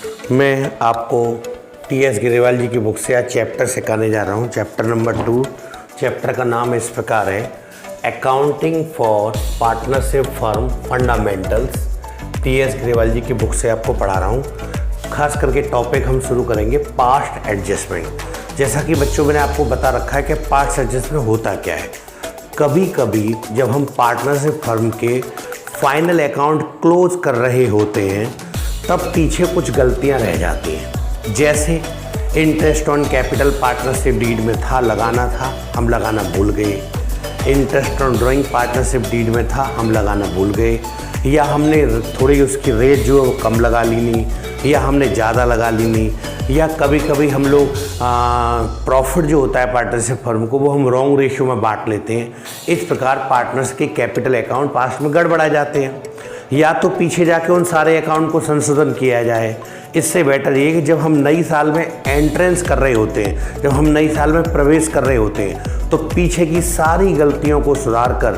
मैं आपको टी.एस. गिरेवाल जी की बुक से आज चैप्टर सिखाने जा रहा हूँ। Chapter number 2। चैप्टर का नाम इस प्रकार है, accounting for partnership firm fundamentals. T S. Grewal ji की बुक से आपको पढ़ा रहा हूँ। खास करके टॉपिक हम शुरू करेंगे पास्ट एडजस्टमेंट। जैसा कि बच्चों मैंने आपको बता रखा है कि पास्ट एडजस्टमेंट होता क्या है। कभी कभी जब हम पार्टनरशिप फर्म के फाइनल अकाउंट क्लोज कर रहे होते हैं तब पीछे कुछ गलतियां रह जाती हैं। जैसे interest on capital partnership deed में था, लगाना था, हम लगाना भूल गए। Interest on drawing partnership deed में था, हम लगाना भूल गए। या हमने थोड़ी उसकी रेट जो है वो कम लगा ली नहीं, या हमने ज़्यादा लगा ली नहीं। या कभी कभी हम लोग प्रॉफिट जो होता है पार्टनरशिप फर्म को वो हम रॉन्ग रेशियो में बांट लेते हैं। इस प्रकार पार्टनर्स के कैपिटल अकाउंट पास्ट में गड़बड़ा जाते हैं। या तो पीछे जाके उन सारे अकाउंट को संशोधन किया जाए। इससे बेटर ये कि जब हम नई साल में एंट्रेंस कर रहे होते हैं, जब हम नई साल में प्रवेश कर रहे होते हैं, तो पीछे की सारी गलतियों को सुधार कर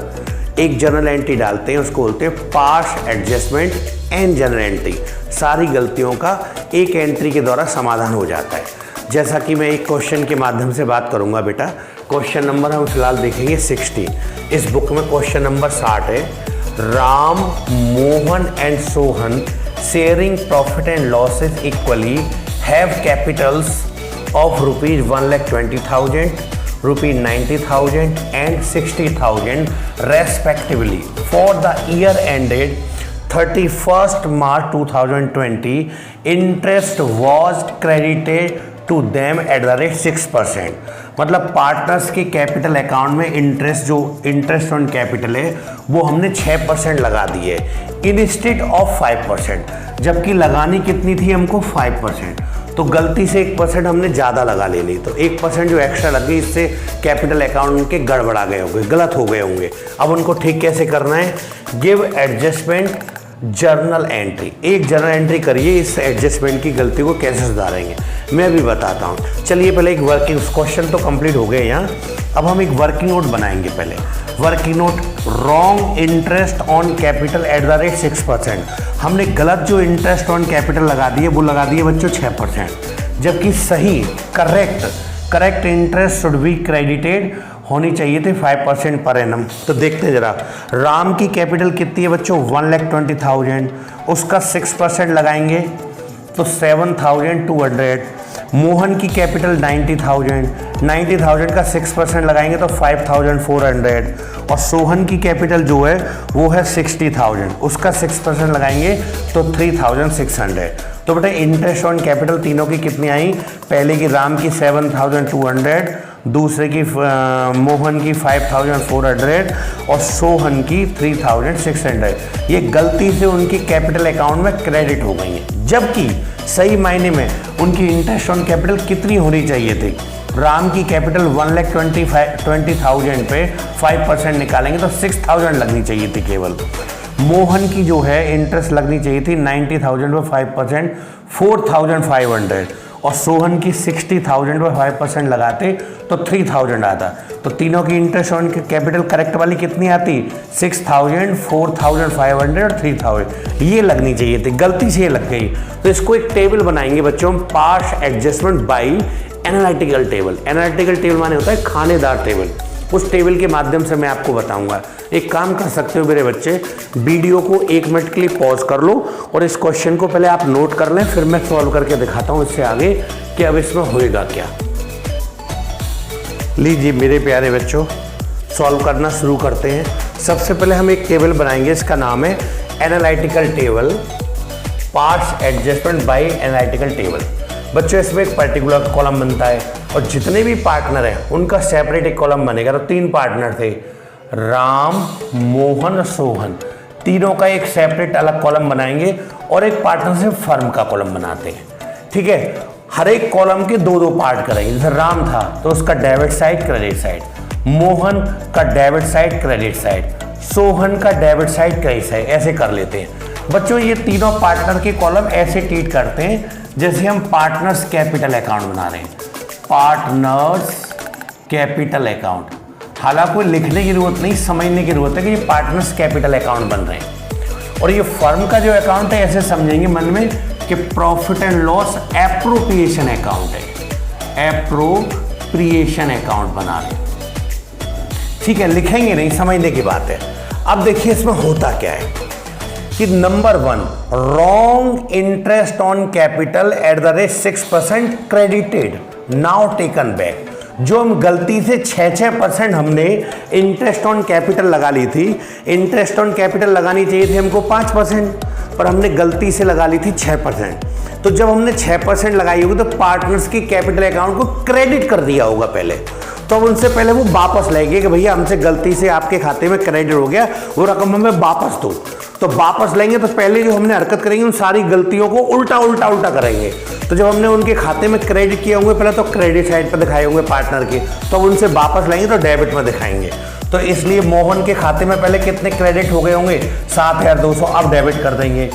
एक जनरल एंट्री डालते हैं। उसको बोलते हैं past adjustment and general entry. सारी गलतियों का एक एंट्री के द्वारा समाधान हो जाता है। जैसा कि मैं एक क्वेश्चन के माध्यम से बात करूंगा बेटा। क्वेश्चन नंबर हम फिलहाल देखेंगे 60। इस बुक में क्वेश्चन नंबर 60 है, Ram, Mohan and Sohan sharing profit and losses equally have Capitals of ₹1,20,000, ₹90,000 and 60,000 respectively for the year ended 31st March 2020. Interest was credited to them at the rate 6%। मतलब पार्टनर्स के capital account में interest on capital है वो हमने 6% लगा दी है instead of 5%, जबकि लगानी कितनी थी हमको 5%। तो गलती से 1% हमने ज़्यादा लगा ले ली, तो 1% जो एक्स्ट्रा लग गई, इससे कैपिटल अकाउंट के गड़बड़ा गए होंगे, गलत हो गए होंगे। अब उनको ठीक कैसे करना है, गिव एडजस्टमेंट जर्नल एंट्री। एक जर्नल एंट्री करिए, इस एडजस्टमेंट की गलती को कैसे सुधारेंगे मैं भी बताता हूँ। चलिए पहले एक वर्किंग क्वेश्चन तो कंप्लीट हो गए यहाँ। अब हम एक वर्किंग नोट बनाएंगे। पहले working note, wrong interest on capital at the rate 6%। हमने गलत जो इंटरेस्ट ऑन कैपिटल लगा दिए वो लगा दिए बच्चों 6%, जबकि सही correct interest should be credited होनी चाहिए थे 5% पर एनम। तो देखते हैं जरा, राम की कैपिटल कितनी है बच्चों 1,20,000, उसका 6% लगाएंगे तो 7,200। मोहन की कैपिटल 90,000 का 6% लगाएंगे तो 5,400। और सोहन की कैपिटल जो है वो है 60,000, उसका 6% लगाएंगे तो 3,600। तो बेटा इंटरेस्ट ऑन कैपिटल तीनों की कितनी आई, पहले की राम की 7,200, दूसरे की मोहन की 5,400 और सोहन की 3,600। ये गलती से उनकी कैपिटल अकाउंट में क्रेडिट हो गई है, जबकि सही मायने में उनकी इंटरेस्ट ऑन कैपिटल कितनी होनी चाहिए थी। राम की कैपिटल 1,20,000 पे 5% निकालेंगे तो 6,000 लगनी चाहिए थी केवल। मोहन की जो है इंटरेस्ट लगनी चाहिए थी 90,000 पे 5%, 4,500। और सोहन की 60,000 पर 5% लगाते तो 3,000 आता। तो तीनों की इंटरेस्ट ऑन कैपिटल करेक्ट वाली कितनी आती, 6,000, 4,500 और 3,000। ये लगनी चाहिए थी, गलती से ये लग गई। तो इसको एक टेबल बनाएंगे बच्चों, past adjustment by analytical table. Analytical table माने होता है खानेदार टेबल। उस टेबल के माध्यम से मैं आपको बताऊंगा। एक काम कर सकते हो मेरे बच्चे, वीडियो को 1 मिनट के लिए पॉज कर लो और इस क्वेश्चन को पहले आप नोट कर लें, फिर मैं सॉल्व करके दिखाता हूं इससे आगे कि अब इसमें होएगा क्या। लीजिए मेरे प्यारे बच्चों, सॉल्व करना शुरू करते हैं। सबसे पहले हम एक टेबल बनाएंगे, इसका नाम है analytical table, past adjustment by analytical table. बच्चों इसमें एक पर्टिकुलर कॉलम बनता है और जितने भी पार्टनर हैं उनका सेपरेट एक कॉलम बनेगा। तो 3 पार्टनर थे, राम, मोहन, सोहन, तीनों का एक सेपरेट अलग कॉलम बनाएंगे और एक पार्टनरशिप फर्म का कॉलम बनाते हैं। ठीक है, हर एक कॉलम के 2-2 पार्ट करेंगे। जैसे राम था तो उसका debit side credit side, Mohan का debit side credit side, Sohan का डेबिट साइड क्रेडिट साइड, ऐसे कर लेते हैं। बच्चों ये तीनों पार्टनर के कॉलम ऐसे ट्रीट करते हैं जैसे हम पार्टनर्स कैपिटल अकाउंट बना रहे हैं, पार्टनर्स कैपिटल अकाउंट। हालांकि लिखने की जरूरत नहीं, समझने की जरूरत है कि ये पार्टनर्स कैपिटल अकाउंट बन रहे हैं। और ये फर्म का जो अकाउंट है ऐसे समझेंगे मन में कि profit and loss appropriation account है, एप्रोप्रिएशन अकाउंट बना रहे। ठीक है, लिखेंगे नहीं, समझने की बात है। अब देखिए इसमें होता क्या है कि number 1, wrong interest on capital at the rate 6% credited now taken back. जो हम गलती से 6% हमने इंटरेस्ट ऑन कैपिटल लगा ली थी, इंटरेस्ट ऑन कैपिटल लगानी चाहिए थी हमको 5%, पर हमने गलती से लगा ली थी 6%। तो जब हमने 6% लगाई होगी तो पार्टनर्स की कैपिटल अकाउंट को क्रेडिट कर दिया होगा पहले, तो अब उनसे पहले वो वापस लेंगे कि भैया हमसे गलती से आपके खाते में क्रेडिट हो गया, वो रकम हमें वापस दो। तो वापस लेंगे तो पहले जो हमने हरकत करेंगे उन सारी गलतियों को उल्टा करेंगे। तो जब हमने उनके खाते में क्रेडिट किए होंगे पहले तो क्रेडिट साइड पर दिखाए होंगे पार्टनर के, तो अब उनसे वापस लेंगे तो डेबिट में दिखाएंगे। तो इसलिए मोहन के खाते में पहले कितने क्रेडिट हो गए होंगे 7,200, अब डेबिट कर देंगे।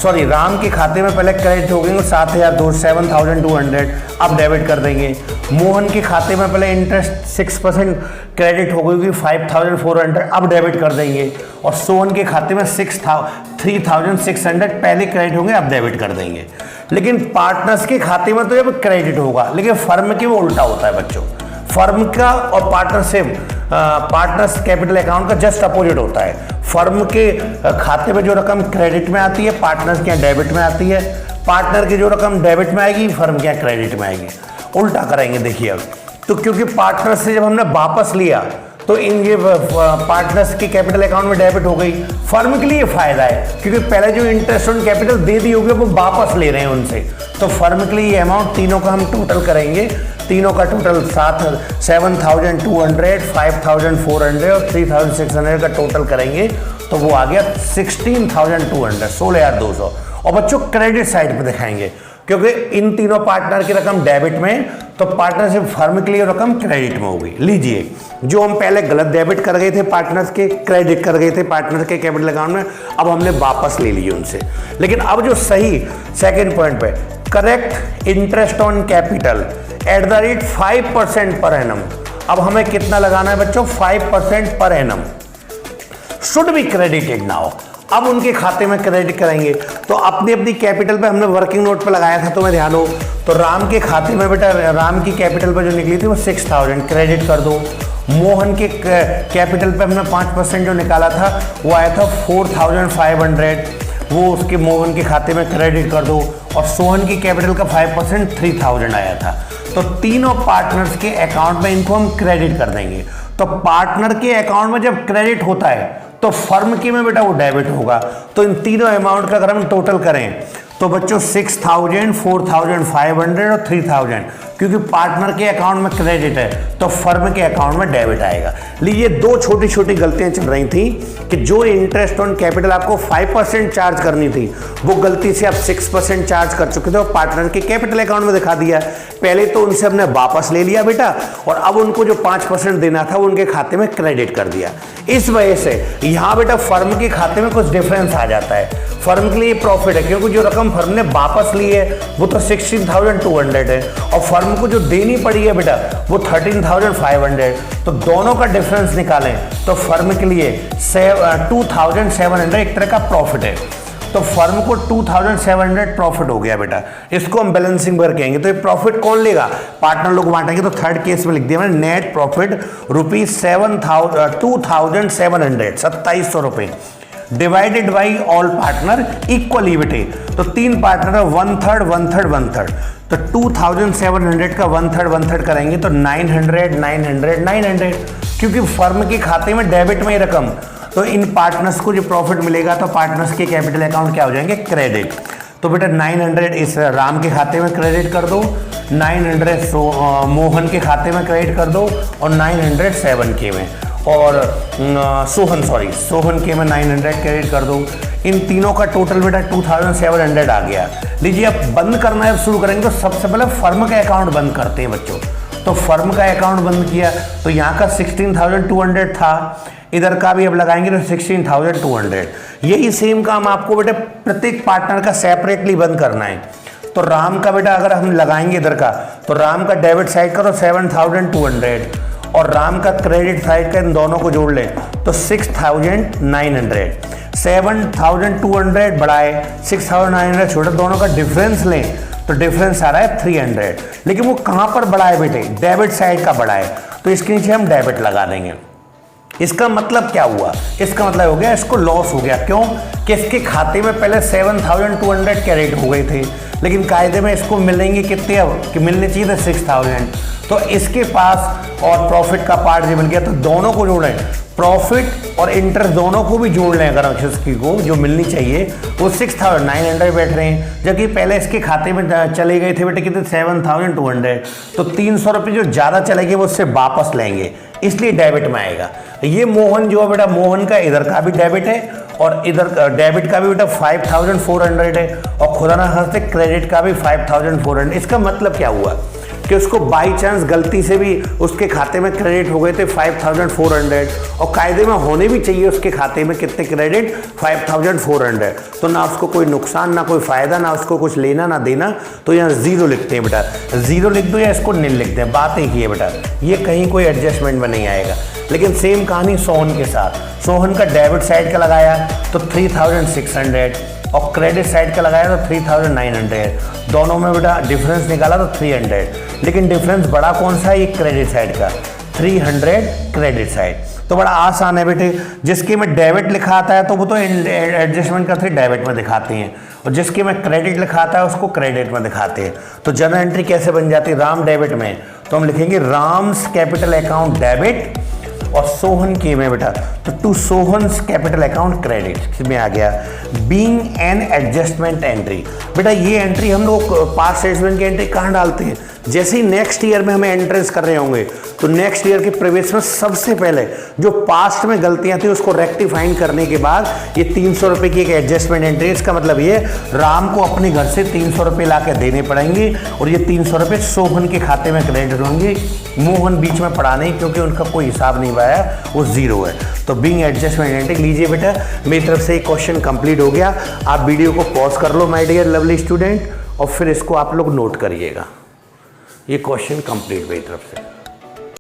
सॉरी, राम के खाते में पहले क्रेडिट हो गए 7,200, अब डेबिट कर देंगे। मोहन के खाते में पहले इंटरेस्ट 6% क्रेडिट हो गई 5,400, अब डेबिट कर देंगे। और सोहन के खाते में 3,600 पहले क्रेडिट होंगे, अब डेबिट कर देंगे। लेकिन पार्टनर्स के खाते में तो जब क्रेडिट होगा, लेकिन फर्म के वो उल्टा होता है बच्चों। फर्म का और पार्टनर्स कैपिटल अकाउंट का जस्ट अपोजिट होता है। फर्म के खाते में जो रकम क्रेडिट में आती है पार्टनर्स के यहाँ डेबिट में आती है, पार्टनर की जो रकम डेबिट में आएगी फर्म के यहाँ क्रेडिट में आएगी। उल्टा करेंगे देखिए अब। तो क्योंकि पार्टनर्स से जब हमने वापस लिया तो इन ये पार्टनर्स की कैपिटल अकाउंट में डेबिट हो गई, फर्म के लिए फायदा है क्योंकि पहले जो इंटरेस्ट ऑन कैपिटल दे दी होगी वो वापस ले रहे हैं उनसे। तो फर्म के लिए ये अमाउंट तीनों का हम टोटल करेंगे, तीनों का टोटल 7,200, 5,400 और 3,600 का टोटल करेंगे तो वो आ गया 16,200, 16,200। और बच्चों क्रेडिट साइड पे दिखाएंगे क्योंकि इन तीनों पार्टनर की रकम डेबिट में, तो पार्टनरशिप फर्म के लिए रकम क्रेडिट में होगी। लीजिए, जो हम पहले गलत डेबिट कर गए थे पार्टनर्स के, क्रेडिट कर गए थे पार्टनर के कैपिटल अकाउंट में, अब हमने वापस ले लिए उनसे। लेकिन अब जो सही सेकंड पॉइंट पे, correct interest on capital at the rate 5% per annum. अब हमें कितना लगाना है बच्चों? 5% per annum should be credited now. अब उनके खाते में क्रेडिट करेंगे तो अपनी अपनी कैपिटल पे हमने वर्किंग नोट पे लगाया था, तो मैं ध्यान हो तो राम के खाते में बेटा राम की कैपिटल पे जो निकली थी वो 6,000 क्रेडिट कर दो। मोहन के कैपिटल पे हमने 5% जो निकाला था वो आया था 4,500, वो उसके मोहन के खाते में क्रेडिट कर दो। और सोहन की कैपिटल का 5% 3,000 आया था। तो तीनों पार्टनर्स के अकाउंट में इनको हम क्रेडिट कर देंगे। तो पार्टनर के अकाउंट में जब क्रेडिट होता है तो फर्म के में बेटा वो डेबिट होगा। तो इन तीनों अमाउंट का अगर हम टोटल करें तो बच्चों 6,000, 4,500 और 3,000, क्योंकि पार्टनर के अकाउंट में क्रेडिट है तो फर्म के अकाउंट में डेबिट आएगा। लीजिए, दो छोटी छोटी गलतियां चल रही थी कि जो इंटरेस्ट ऑन कैपिटल आपको 5% चार्ज करनी थी वो गलती से आप 6% चार्ज कर चुके थे और पार्टनर के कैपिटल अकाउंट में दिखा दिया। पहले तो उनसे हमने वापस ले लिया बेटा, और अब उनको जो 5% देना था वो उनके खाते में क्रेडिट कर दिया। इस वजह से यहाँ बेटा फर्म के खाते में कुछ डिफरेंस आ जाता है। फर्म के लिए प्रॉफिट है क्योंकि जो रकम फर्म ने वापस ली है वो तो 16,200 है और फर्म को जो देनी पड़ी है बेटा वो 13,500। तो दोनों का डिफरेंस निकालें तो फर्म के लिए 2,700 एक तरह का प्रॉफिट है। तो फर्म को 2,700 प्रॉफिट हो गया बेटा, इसको हम बैलेंसिंग पर कहेंगे। तो ये प्रॉफिट कौन लेगा? पार्टनर लोग बांटेंगे। तो थर्ड केस में लिख दिया मैंने, नेट प्रॉफिट ₹2,700, 2,700 रुपए divided by all partner equally बेटे। तो तीन पार्टनर है, 1/3, 1/3, 1/3। तो 2,700 का 1/3, 1/3 करेंगे तो 900, 900, 900, क्योंकि फर्म के खाते में डेबिट में ही रकम। तो इन पार्टनर्स को जो प्रॉफिट मिलेगा तो पार्टनर्स के कैपिटल अकाउंट क्या हो जाएंगे? क्रेडिट। तो बेटा 900 इस राम के खाते में क्रेडिट कर दो, 900 मोहन के खाते में क्रेडिट कर दो और 900 7 के में, और सोहन के में 900 क्रेडिट कर दो। इन तीनों का टोटल बेटा 2,700 आ गया। लीजिए, अब बंद करना है, अब शुरू करेंगे। तो सबसे पहले फर्म का अकाउंट बंद करते हैं बच्चों। तो फर्म का अकाउंट बंद किया तो यहाँ का 16,200 था, इधर का भी अब लगाएंगे तो 16,200। यही सेम काम आपको बेटा प्रत्येक पार्टनर का सेपरेटली बंद करना है। तो राम का बेटा अगर हम लगाएंगे इधर का, तो राम का डेबिट साइड का तो 7,200 और राम का क्रेडिट साइड का इन दोनों को जोड़ लें तो 6,900, 7,200 बढ़ाए 6,900 छोटा, दोनों का डिफरेंस लें तो डिफरेंस आ रहा है 300। लेकिन वो कहाँ पर बढ़ा है बेटे, डेबिट साइड का बढ़ा है, तो इसके नीचे हम डेबिट लगा देंगे। इसका मतलब क्या हुआ, इसका मतलब हो गया इसको लॉस हो गया। क्यों कि इसके खाते में पहले 7,200 क्रेडिट हो गए थे, लेकिन कायदे में इसको मिलेंगे कितने, अब कि मिलने चाहिए थे 6,000, तो इसके पास और प्रॉफिट का पार्ट जो मिल गया, तो दोनों को जोड़ें, प्रॉफिट और इंटरेस्ट दोनों को भी जोड़ लें अगर इसकी को जो मिलनी चाहिए वो 6,900 बैठ रहे हैं, जबकि पहले इसके खाते में चले गए थे बेटे कितने 7,200, तो 300 रुपये जो ज़्यादा चले गए वो उससे वापस लेंगे, इसलिए डेबिट में आएगा। ये मोहन जो है बेटा, मोहन का इधर का भी डेबिट है और इधर डेबिट का भी बेटा 5,400 है, और खुदा ना खास्ते क्रेडिट का भी 5,400। इसका मतलब क्या हुआ कि उसको बाई चांस गलती से भी उसके खाते में क्रेडिट हो गए थे 5,400, और कायदे में होने भी चाहिए उसके खाते में कितने क्रेडिट 5,400, तो ना उसको कोई नुकसान ना कोई फ़ायदा, ना उसको कुछ लेना ना देना, तो यहाँ ज़ीरो लिखते हैं बेटा, ज़ीरो लिख दो या इसको नील लिखते हैं, बात एक ही है बेटा, ये कहीं कोई एडजस्टमेंट में नहीं आएगा। लेकिन सेम कहानी सोहन के साथ, सोहन का डेबिट साइड का लगाया तो 3,600 और क्रेडिट साइड का लगाया तो 3,900, दोनों में बेटा डिफरेंस निकाला तो 300, लेकिन डिफरेंस बड़ा कौन सा है, ये क्रेडिट साइड का 300 क्रेडिट साइड। तो बड़ा आसान है बेटे, जिसके में डेबिट लिखा आता है तो वो तो एडजस्टमेंट करते डेबिट में दिखाते हैं, और जिसके में क्रेडिट लिखा आता है उसको क्रेडिट में दिखाते हैं। तो जर्नल एंट्री कैसे बन जाती है, राम डेबिट में तो हम लिखेंगे राम्स कैपिटल अकाउंट डेबिट, और सोहन के में बेटा तो to Sohan's capital account credit में आ गया। बीइंग एन एडजस्टमेंट एंट्री, बेटा ये एंट्री हम लोग पास्ट स्टेटमेंट की एंट्री कहाँ डालते हैं, जैसे ही नेक्स्ट ईयर में हमें एंट्रेंस कर रहे होंगे तो नेक्स्ट ईयर के प्रीवियस में सबसे पहले जो पास्ट में गलतियां थी उसको रेक्टिफाइंग करने के बाद ये 300 रुपये की एक एडजस्टमेंट एंट्री। इसका मतलब ये राम को अपने घर से 300 रुपये ला के देने पड़ेंगे, और ये 300 रुपये सोहन के खाते में क्रेडिट होंगे, मोहन बीच में पड़ा नहीं क्योंकि उनका कोई हिसाब नहीं पाया, वो ज़ीरो है। तो बीइंग एडजस्टमेंट एंट्री लीजिए बेटा, मेरी तरफ से एक क्वेश्चन कंप्लीट हो गया। आप वीडियो को पॉज कर लो माय डियर लवली स्टूडेंट, और फिर इसको आप लोग नोट करिएगा। ये क्वेश्चन कंप्लीट मेरी तरफ से।